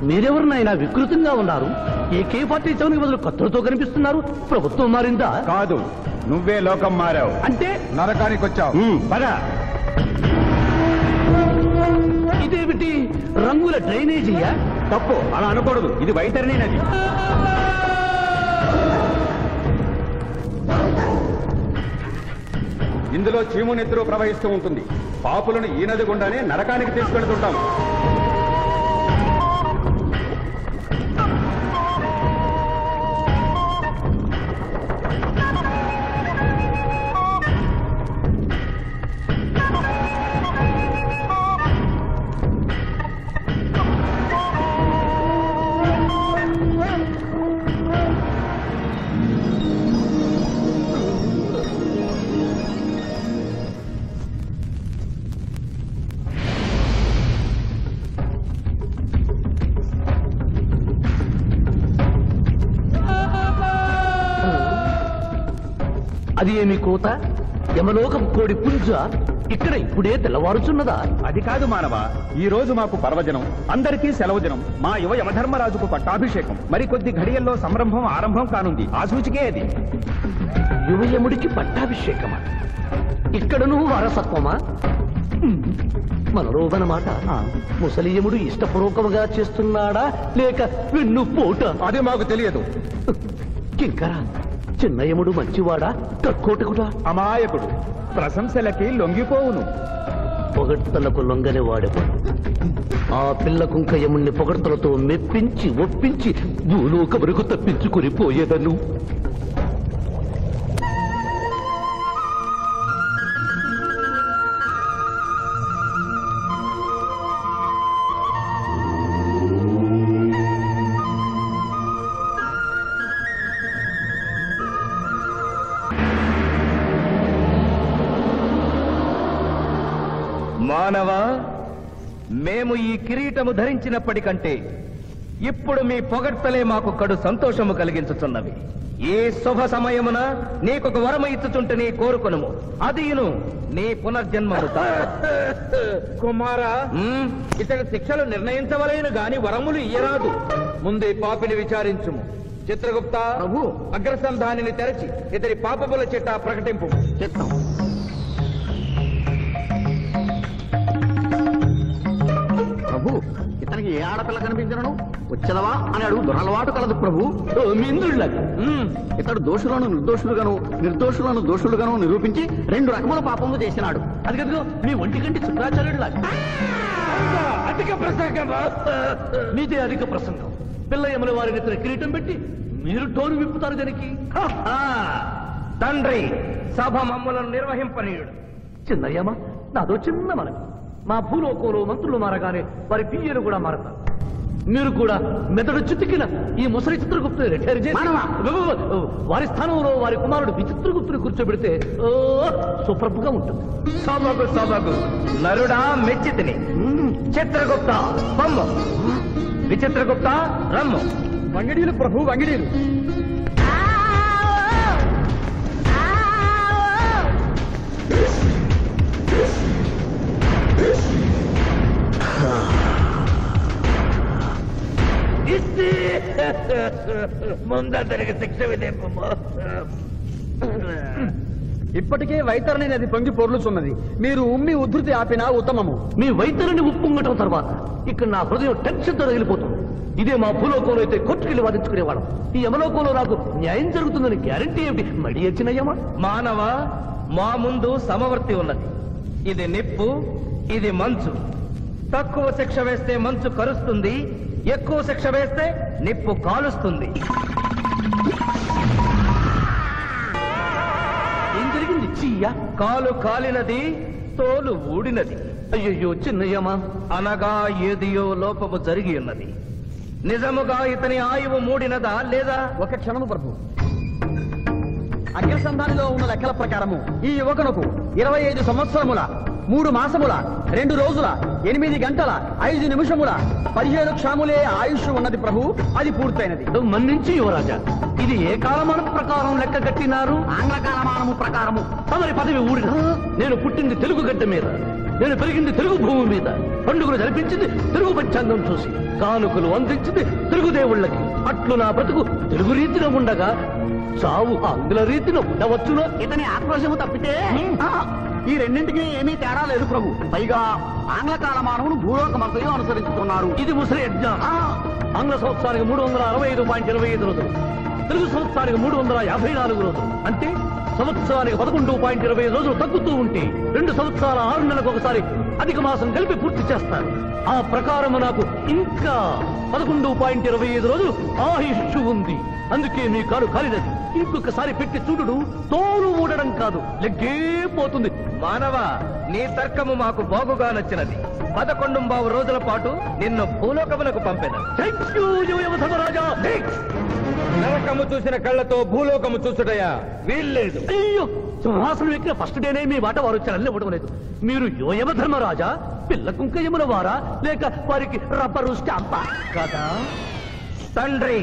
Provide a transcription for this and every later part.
మీరెవరినైనా వికృతంగా ఉన్నారు. AK-47 బదులు కత్తులతో కనిపిస్తున్నారు. ప్రభుత్వం మారిందా? కాదు, నువ్వే లోకం మారావు. అంటే నరకానికి వచ్చావు. పద. ఇదేమిటి, రంగుల డ్రైనేజీయా? తప్పు, అలా అనకూడదు. ఇది వైతరణి నది. ఇందులో చీము నెత్తురు ప్రవహిస్తూ ఉంటుంది. పాపులను ఈ నది గుండానే నరకానికి తీసుకెళ్తుంటాం. అది ఏమి కోత? యమలోకం కోడి పుంజ ఇక్కడ ఇప్పుడే తెల్లవారుచున్నదా? అది కాదు మానవ, ఈ రోజు మాకు పర్వదినం, అందరికీ సెలవు దినం. మా యువ యమధర్మరాజుకు పట్టాభిషేకం. మరికొద్ది ఘడియల్లో సంరంభం ఆరంభం కానుంది. ఆ సూచికే అది. యువయముడికి పట్టాభిషేకమా? ఇక్కడను వారసత్వమా? మనరోగనమాట. ముసలియముడు ఇష్టపూర్వకముగా చేస్తున్నాడా లేక వెన్ను పోట? అది మాకు తెలియదు. కింకరా, చిన్నయముడు మంచివాడా కక్కోటకుడా? అమాయకుడు, ప్రశంసలకి లొంగిపోవును. పొగడ్తలకు లొంగని వాడెవడు? ఆ పిల్ల కుంకయముణ్ణి పొగడ్తలతో మెప్పించి ఒప్పించి భూలోకమునకు తప్పించుకుని పోయేదను. మానవ, మేము ఈ కిరీటము ధరించినప్పటికంటే ఇప్పుడు మీ పొగడ్తలే మాకు కడు సంతోషము కలిగించుతున్నవి. ఈ శుభ సమయమున నీకొక వరము ఇచ్చుచుంటే కోరుకొనుము. అదియును నీ పునర్జన్మము. కుమారా, ఇతని శిక్షలు నిర్ణయించవలేను గాని వరములు ఇయ్యరాదు. ముందే పాపిని విచారించుము. చిత్రగుప్త ప్రభు, అగ్రసంధానిని తెరచి ఇతని పాపముల చిట్టా ప్రకటింపు. చెప్తాం. ప్రభు, ఇతనికి ఏ ఆడపిల్ల కనిపించను వచ్చదవా అని అడుగు దురలవాటు కలదు ప్రభు. మిందుళ్ళగా ఇతడు దోషులను నిర్దోషులుగాను నిర్దోషులను దోషులుగాను నిరూపించి 2 రకముల పాపములు చేసినాడు. అది కదుగో మీ ఒంటి కంటి శుక్రాచార్యుడులాగా. అధిక ప్రసంగం. మీదే అధిక ప్రసంగం. పిల్లయముల వారిని ఇతర కిరీటం పెట్టి మీరు టోరు విప్పుతారు దానికి. తండ్రి, సభ మమ్ములను నిర్వహింపనీయుడు. చిన్నయ్యమ్మ, నాదో చిన్న మనవి. మా భూలోకంలో మంత్రులు మారగానే వారి పియ్యలు కూడా మారతారు. మీరు కూడా మెదడు చితికిన ఈ ముసలి చిత్రగుప్తుని రిటైర్ చేసి వారి స్థానంలో వారి కుమారుడు విచిత్రగుప్తుని కూర్చోబెడితే సుప్రభుగా ఉంటుంది. సభకు సభకు నరుడా మెచ్చితిని. చిత్రగుప్త బొమ్మ, విచిత్రగుప్త రమ్ము. వంగిడీలు ప్రభు, వంగిడీలు. ముందరికి శిక్ష విధింపము. ఇప్పటికే వైతరణి నది పొంగి పొర్లుచున్నది. మీరు ఉమ్మి ఉద్ధృతి ఆపినా ఉత్తమము. మీ వైద్యుని ఉప్పొంగటం తర్వాత ఇక్కడ నా హృదయం టెన్షన్తో రగిలిపోతుంది. ఇదే మా భూలోకంలో అయితే కోర్టుకెళ్ళి వాదించుకునేవాళ్ళం. ఈ యమలోకంలో నాకు న్యాయం జరుగుతుందని గ్యారంటీ ఏమిటి? మడి వచ్చినయ్యమా? మానవ, మా ముందు సమవర్తి ఉన్నది. ఇది నిప్పు, ఇది మంచు. తక్కువ శిక్ష వేస్తే మంచు కరుస్తుంది, ఎక్కువ శిక్ష వేస్తే నిప్పు కాలుస్తుంది. ఏం జరిగింది? చీయ కాలు కాలినది, తోలు ఊడినది. అయ్యయ్యో చిన్నయ్యమా, అనగా ఏదియో లోపము జరిగి ఉన్నది. నిజముగా ఇతని ఆయువు మూడినదా లేదా? ఒక క్షణము ప్రభు. అగ్రసంధానిలో ఉన్న లెక్కల ప్రకారము ఈ యువకునకు 25 సంవత్సరముల 3 మాసముల 2 రోజుల 8 గంటల 5 నిమిషముల 17 క్షణములే ఆయుష్ ఉన్నది ప్రభు. అది పూర్తయినది. మన్నించి యువరాజా, ఇది ఏ కాలమానం ప్రకారం లెక్క కట్టినారు? ఆంగ్ల కాలమానము ప్రకారము. తమరి పదవి ఊడిన నేను పుట్టింది తెలుగు గడ్డ మీద. నేను పెరిగింది తెలుగు భూమి మీద, పండుగలు జరిపించింది తెలుగు పంచాంగం చూసి, కానుకలు అందించింది తెలుగు దేవుళ్ళకి. అట్లు నా బ్రతుకు తెలుగు రీతిలో ఉండగా చావు ఆంగ్ల రీతిలో ఉండవచ్చునా? ఇతని ఆక్రోశము తప్పితే ఈ రెండింటికి ఏమీ తేడా లేదు ప్రభు. పైగా ఆంగ్ల కాలమానవును భూలోకమంతయు అనుసరించుతున్నారు. ఇది ముసలి యజ్ఞం. ఆంగ్ల సంవత్సరానికి 365.25 రోజులు, తెలుగు సంవత్సరానికి 354 రోజులు. అంటే సంవత్సరానికి 11.25 రోజులు తగ్గుతూ ఉంటే 2 సంవత్సరాల 6 నెలలకు ఒకసారి అధిక మాసం కలిపి పూర్తి చేస్తారు. ఆ ప్రకారం నాకు ఇంకా 11.25 రోజులు ఆయుష్షు ఉంది. అందుకే మీ కాలు కాలినది. ఇంకొకసారి పెట్టి చూడు, తోలు ఊడడం కాదు, లెగ్గే పోతుంది. మానవ, నీ తర్కము మాకు బాగుగా నచ్చినది. 11 రోజుల పాటు నిన్ను భూలోకములకు పంపెను. థ్యాంక్ యూ యమధర్మరాజా. నరకము చూసిన కళ్ళతో భూలోకము చూసుటయా వీల్లేదు. అయ్యో, సింహాసనం ఎక్కిన ఫస్ట్ డేనే మీ మాట వారు చలన్ని ఇవ్వడం లేదు. మీరు యోయమధర్మరాజా, పిల్ల కుంకయముల వారా, లేక వారికి రబ్బరు స్టాంపా కదా? తండ్రి,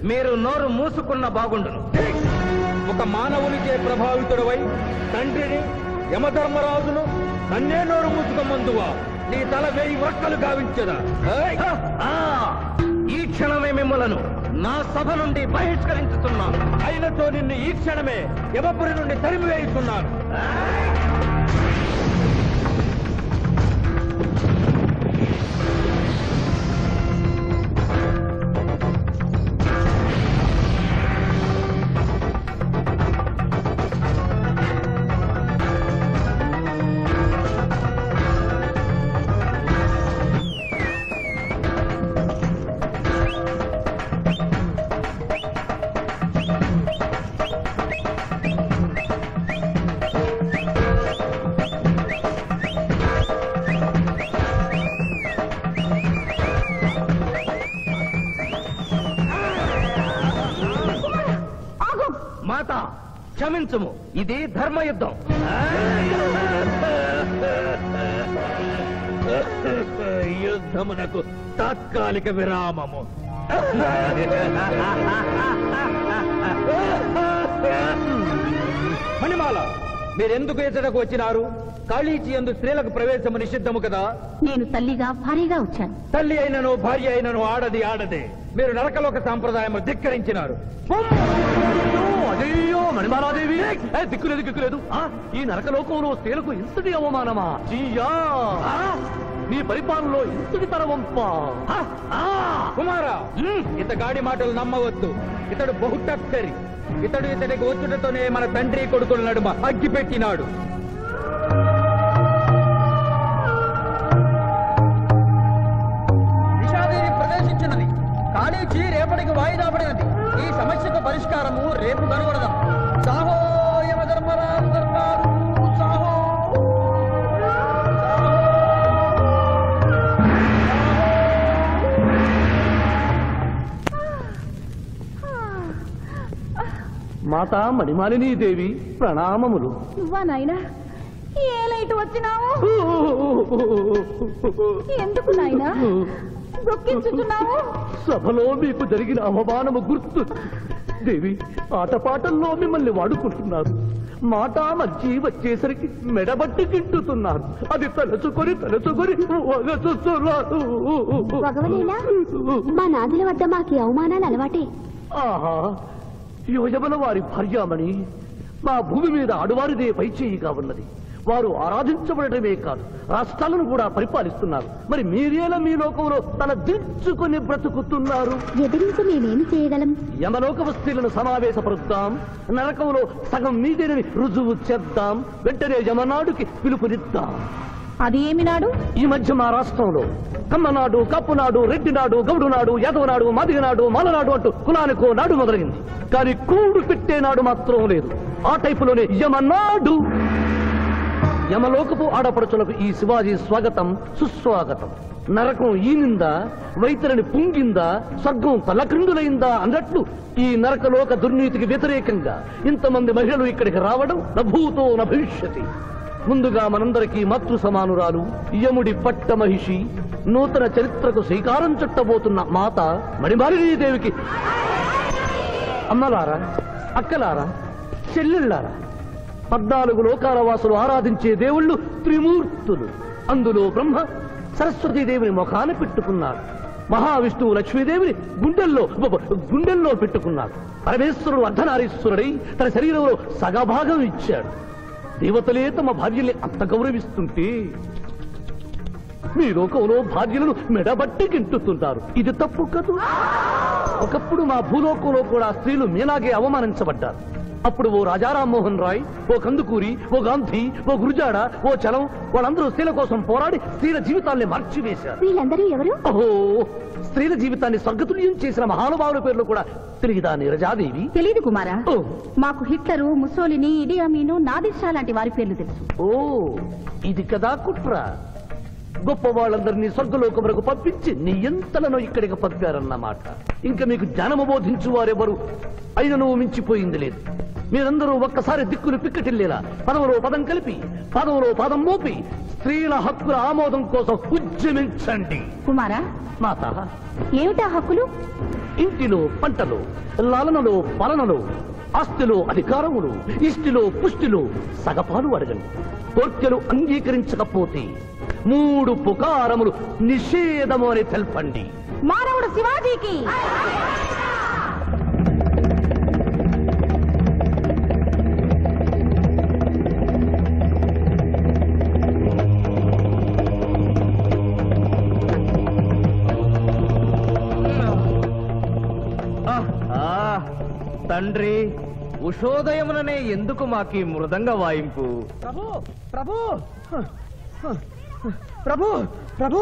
మీరు నోరు మూసుకున్న బాగుండును. ఒక మానవునికే ప్రభావితుడవై తండ్రిని, యమధర్మరాజును నన్నే నోరు మూసుకోమందువా? నీ తల 1000 వక్కలు గావించదా? ఈ క్షణమే మిమ్మలను నా సభ నుండి బహిష్కరించుతున్నాను. అయినతో నిన్ను ఈ క్షణమే యమపురి నుండి తరిమివేయుతున్నాను. మాత, క్షమించుము, ఇది ధర్మయుద్ధం. యుద్ధమునకు తాత్కాలిక విరామము. మణిమాల, మీరెందుకు ఎచ్చటకు వచ్చినారు? కాళీచి యందు స్త్రీలకు ప్రవేశము నిషిద్ధము కదా? నేను తల్లిగా భారీగా వచ్చాను. తల్లి అయినను భార్య అయినను ఆడది ఆడదే. మీరు నరకలోక సాంప్రదాయము ధిక్కరించినారు. అదేయో మణిమాలాదేవి, దిక్కులేదు దిక్కులేదు. ఈ నరకలోకంలో స్త్రీలకు ఇంతటి అవమానమా? చీయా, నీ పరిపాలనలో ఇంతటి తరవంపా? కుమారా, ఇతగాడి మాటలు నమ్మవద్దు. ఇతడు బహుటక్కరి. ఇతడికి వచ్చుటతోనే మన తండ్రి కొడుకుల నడుమ అగ్గి పెట్టినాడు. నిషాదేవి ప్రవేశించినది. కాళీజీ రేపటికి వాయిదా పడినది. ఈ సమస్యకు పరిష్కారము రేపు కనుగొడదాం. సాహో యమధర్మరాజు దర్బారు, సాహో. మాతా మణిమాలినీ దేవి ప్రణామములు. నువ్వా నాయనా? ఏ లైట్ వచ్చినావు? ఎందుకు నాయనా దుఃఖించుతున్నావు? సభలో మీకు జరిగిన అవమానము గుర్తు. దేవి, ఆటపాటల్లో మిమ్మల్ని వాడుకుంటున్నారు. మాట మర్చి వచ్చేసరికి మెడబట్టి తింటున్నారు. అది తలుచుకొని వగచుస్తున్నారు. భగవనేనా, మా నాదుల వద్ద మాకి అవమానాలు అలవాటే. ఆహా, యోజముల వారి భార్యామణి మా భూమి మీద ఆడువారిదే పైచేయిగా ఉన్నది. వారు ఆరాధించబడటమే కాదు, రాష్ట్రాలను కూడా పరిపాలిస్తున్నారు. మరి మీరేలా మీ లోకంలో తల దించుకొని బ్రతుకుతున్నారు? ఎదిరించి మేమేమి చేయగలం? యమలోక వస్తువులను సమావేశపరుద్దాం, నరకంలో సగం మీదేనని రుజువు చేద్దాం. వెంటనే యమనాడుకి పిలుపునిద్దాం. అది ఏమి నాడు? ఈ మధ్య మా రాష్ట్రంలో కమ్మనాడు, కప్పునాడు, రెడ్డినాడు, గౌడునాడు, యాదవనాడు, మాదిగనాడు, మాలనాడు అంటూ కులానికో నాడు మొదలైంది. కానీ కూడు పెట్టే నాడు మాత్రం లేదు. ఆ టైపులోనే యమనాడు. యమలోకపు ఆడపడుచులకు ఈ శివాజీ స్వాగతం సుస్వాగతం. నరకం ఈనిందా, వైతరిని పుంగిందా, స్వర్గం తలక్రిందులైందా అన్నట్లు ఈ నరకలోక దుర్నీతికి వ్యతిరేకంగా ఇంతమంది మహిళలు ఇక్కడికి రావడం నభూతో నభవిష్యతి. ముందుగా మనందరికీ మాతృ సమానురాలు, యముడి పట్ట మహిషి, నూతన చరిత్రకు శ్రీకారం చుట్టబోతున్న మాత మణిమాలినీదేవికి అమ్మలారా, అక్కలారా, చెల్లెళ్ళారా, 14 లోకాల వాసులు ఆరాధించే దేవుళ్ళు త్రిమూర్తులు. అందులో బ్రహ్మ సరస్వతీదేవిని ముఖాన పెట్టుకున్నాడు. మహావిష్ణువు లక్ష్మీదేవిని గుండెల్లో పెట్టుకున్నాడు. పరమేశ్వరుడు అర్ధనారీశ్వరుడై తన శరీరంలో సగభాగం ఇచ్చాడు. దేవతలే తమ భార్యల్ని అంత గౌరవిస్తుంటే మీ లోకంలో భార్యలను మెడబట్టి గింటుతుంటారు. ఇది తప్పు కదూ. ఒకప్పుడు మా భూలోకంలో కూడా స్త్రీలు మీలాగే అవమానించబడ్డారు. అప్పుడు ఓ రాజా రామ్మోహన్ రాయ్, ఓ కందుకూరి, ఓ గాంధీ, ఓ గురుజాడ, ఓ చలం వాళ్ళందరూ స్త్రీల కోసం పోరాడి స్త్రీల జీవితాల్ని మార్చివేశారు. వీళ్ళందరూ ఎవరు? ఓహో, స్త్రీల జీవితాన్ని స్వర్గతుల్యం చేసిన మహానుభావుల పేర్లు కూడా తెలియదా నీరజాదేవి? తెలీదు కుమారా. ఓ. మాకు హిట్లరు, ముసోలిని, ఇడి అమీను, నాదిర్ లాంటి వారి పేర్లు తెలుసు. ఓ, ఇది కదా కుట్ర. గొప్ప వాళ్ళందరినీ స్వర్గలోకములకు పంపించి నీ ఎంతలను ఇక్కడికి పంపారన్నమాట. ఇంకా మీకు జ్ఞానము బోధించు వారెవరు అయినను మించిపోయింది లేదు. మీరందరూ ఒక్కసారి దిక్కులు పిక్కటిల్లేలా పదవులో పదం కలిపి పదవులో పదం మోపి స్త్రీల హక్కుల ఆమోదం కోసం ఉద్యమించండి. కుమారా, మాత, ఏమిటా హక్కులు? ఇంటిలో పంటలు, లాలనలో పాలనలో, ఆస్తిలో అధికారములు, ఇష్టిలో పుష్టిలో సగపాలు అడగండి. కోర్కెలు అంగీకరించకపోతే 3 పుకారములు నిషేధము అని తెల్పండి. మానవుడు శివాజీకి. తండ్రి, ఉషోదయముననే ఎందుకు మాకీ మృదంగ వాయింపు? ప్రభు ప్రభు ప్రభు ప్రభు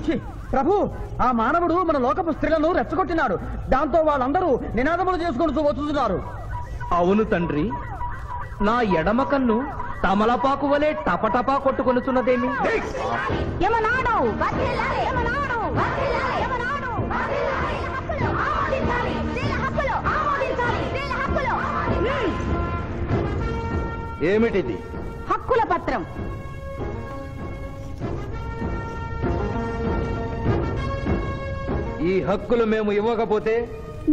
ఛీ, ప్రభు, ఆ మానవుడు మన లోకపు స్త్రీలను రెచ్చగొట్టినాడు. దాంతో వాళ్ళందరూ నినాదములు చేసుకుంటూ వచ్చుతున్నారు. అవును తండ్రి, నా ఎడమ కన్ను తమలపాకు వలె టపటపా కొట్టుకొనుచున్నదేమి? యమనాడు, వర్ధిల్లాలి, యమనాడు, వర్ధిల్లాలి, యమనాడు, వర్ధిల్లాలి. హక్కులు ఆమోదించాలి, స్త్రీల హక్కులు ఆమోదించాలి, స్త్రీల హక్కులు. ఏమిటిది? హక్కుల పత్రం. ఈ హక్కులు మేము ఇవ్వకపోతే?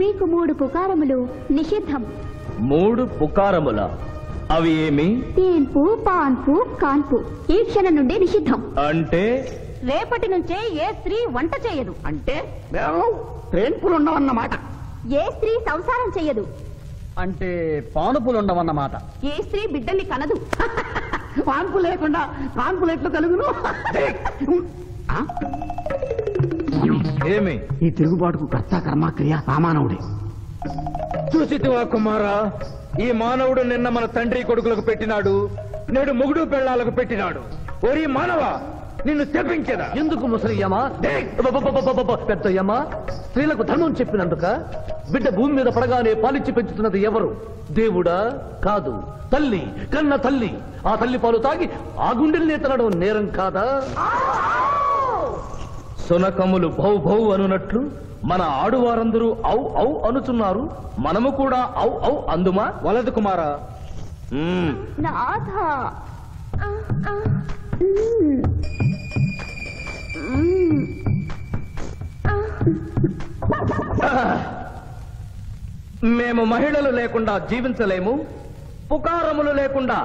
మీకు 3 పుకారములు నిషిద్ధం. 3 పుకారముల? అవి ఏమి? తేన్పు, పాన్పు, కాన్పు ఈ క్షణం నుండి నిషిద్ధం. అంటే రేపటి నుంచే ఏ స్త్రీ వంట చేయదు. అంటే ట్రేన్పులు ఉండవన్నమాట. ఏ స్త్రీ సంసారం చెయ్యదు. అంటే పానుపులుండవన్నమాట. ఏ స్త్రీ బిడ్డల్ని కనదు. పాన్పు లేకుండా పాన్పులు ఎట్లు కలుగును? ఆ? ఏమి? ఈ తిరుగుబాటుకు కర్త కర్మ క్రియ సామానవుడే. చూసితివా కుమారా, ఈ మానవుడు నిన్న మన తండ్రి కొడుకులకు పెట్టినాడు, నేడు మొగుడు పెళ్ళాలకు పెట్టినాడు. ఓరి మానవ, నిన్ను శపించదా? ఎందుకు ముసలియమా? పెద్దయ్యమా, స్త్రీలకు ధర్మం చెప్పినందుక? బిడ్డ భూమి మీద పడగానే పాలిచ్చి పెంచుతున్నది ఎవరు? దేవుడా? కాదు, తల్లి, కన్న తల్లి. ఆ తల్లి పాలు తాగి ఆ గుండెల్ని తనడం నేరం కాదా? సునకములు భౌ భౌ అనునట్లు మన ఆడువారందరూ ఔ ఔ అనుచున్నారు. మనము కూడా ఔ ఔ అందుమా? వలదు కుమారా. నాథ, మేము మహిళలు లేకుండా జీవించలేము, పుకారములు లేకుండా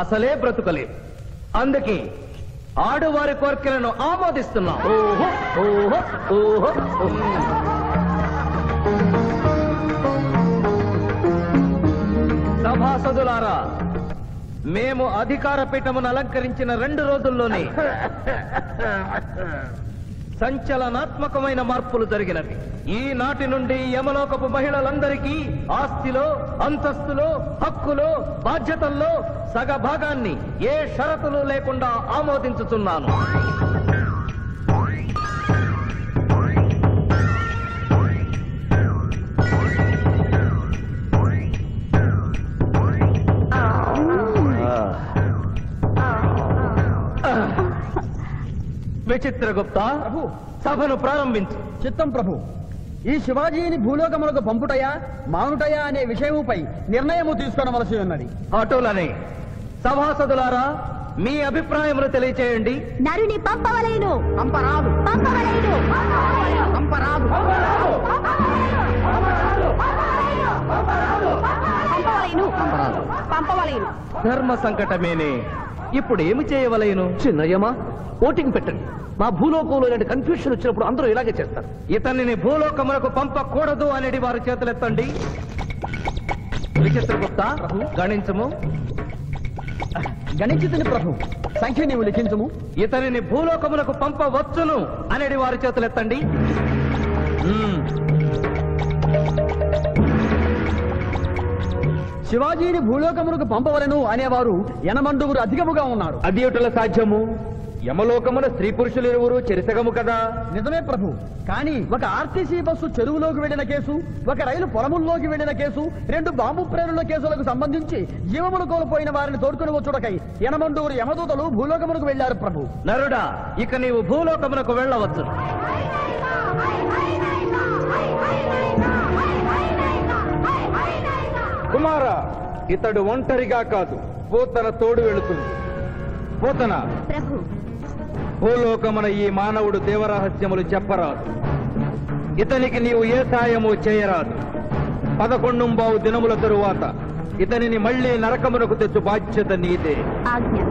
అసలే బ్రతుకలేము. అందుకే ఆడువారి కోరికలను ఆమోదిస్తున్నాం. ఓహో ఓహో ఓహో. సభాసదులారా, మేము అధికార పీఠమును అలంకరించిన 2 రోజుల్లోనే సంచలనాత్మకమైన మార్పులు జరిగినవి. ఈనాటి నుండి యమలోకపు మహిళలందరికీ ఆస్తిలో, అంతస్తులో, హక్కులో, బాధ్యతల్లో సగభాగాన్ని ఏ షరతులు లేకుండా ఆమోదించుతున్నాను. విచిత్రగుప్త, సభను ప్రారంభించు. చిత్తం ప్రభు. ఈ శివాజీని భూలోకములకు పంపుటయా మానుటయా అనే విషయముపై నిర్ణయము తీసుకోవలసి ఉన్నది. అటులనే సభాసదులారా, మీ అభిప్రాయములు తెలియచేయండి. నరుని పంపవలేను. పంపరాదు, పంపవలేను. పంపరాదు. పంపవలేను. పంపవలేను. ధర్మ సంకటమేనే ఇప్పుడు ఏమి చేయవలయను? చిన్నయ్యమా ఓటింగ్ పెట్టండి. మా భూలోకంలో ఇలాంటి కన్ఫ్యూషన్ వచ్చినప్పుడు అందరూ ఇలాగే చేస్తారు. ఇతనిని భూలోకములకు పంపకూడదు అనేది వారి చేతులెత్తండి. విచిత్రగుప్త గణించము. గణించుతుని ప్రభు, సంఖ్య నీవు లిఖించము. ఇతనిని భూలోకములకు పంపవచ్చును అనేది వారి చేతులెత్తండి. శివాజీని భూలోకమునకు పంపవలను అనేవారు ఎనమండుగురు అధికముగా ఉన్నారు. అది ఎటుల సాధ్యము? యమలోకమున స్త్రీ పురుషులు ఇరువురు చెరిసగము కదా. నిజమే ప్రభు, కానీ ఒక ఆర్టీసీ బస్సు చెరువులోకి వెళ్లిన కేసు, ఒక రైలు పొలముల్లోకి వెళ్లిన కేసు, 2 బాంబు ప్రేరుల కేసులకు సంబంధించి జీవములు కోల్పోయిన వారిని తోడుకుని వచ్చుటకై ఎనమండుగురు యమదూతలు భూలోకమునకు వెళ్లారు ప్రభు. నరుడా, ఇక నీవు భూలోకమునకు వెళ్ళవచ్చు. కుమార, ఇతడు ఒంటరిగా కాదు, పూతన తోడు వెళుతుంది. పూతన, ప్రభు భూలోకమున ఈ మానవుడు దేవరహస్యములు చెప్పరాదు. ఇతనికి నీవు ఏ సాయము చేయరాదు. 11 దినముల తరువాత ఇతనిని మళ్లీ నరకమునకు తెచ్చు బాధ్యత నీదే. ఆజ్ఞ.